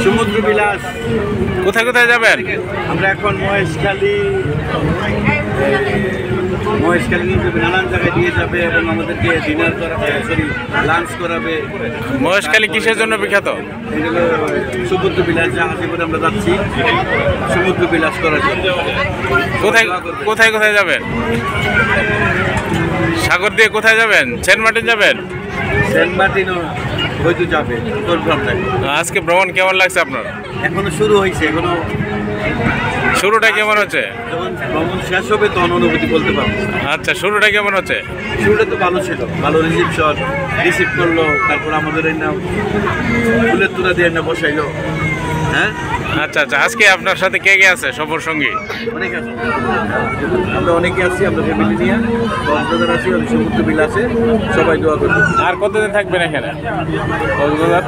সমুদ্র বিলাস। কোথায় কোথায় যাবেন? আমরা এখন মহেশখালী নানান জায়গায় দিয়ে যাবে এবং আমাদেরকে ডিনার করাবে, লাঞ্চ করাবে। মহেশখালী কিসের জন্য বিখ্যাত? এগুলো সমুদ্র বিলাস, জাহাজে করে আমরা যাচ্ছি সমুদ্র বিলাস করার জন্য। কোথায় কোথায় কোথায় যাবেন? সাগর দিয়ে কোথায় যাবেন? সেন্ট মার্টিন যাবেন? সেন্ট মার্টিনও হয়তো যাবে। আজকে ভ্রমণ কেমন লাগছে আপনার? এখনো শুরু হয়েছে, এখনো শুরুটা কেমন হচ্ছে? যখন ভ্রমণ শেষ হবে তখন অনুভূতি বলতে পারবো। আচ্ছা, শুরুটা কেমন হচ্ছে? শুরুটা তো ভালো ছিল, ভালো রিসিভ করলো, তারপর আমাদের এই না ফুলের তুলা দিয়ে না বসাইলো। হ্যাঁ, আচ্ছা আচ্ছা। আজকে আপনার সাথে কে কে আছে সফর সঙ্গী? অনেক আছে, আমরা অনেকে আছি, আমরা ফ্যামিলি নিয়ে কক্সবাজার আছি, সমুদ্র বিলাসে সবাই দোয়া করবো। আর কতদিন থাকবেন এখানে কক্সবাজার?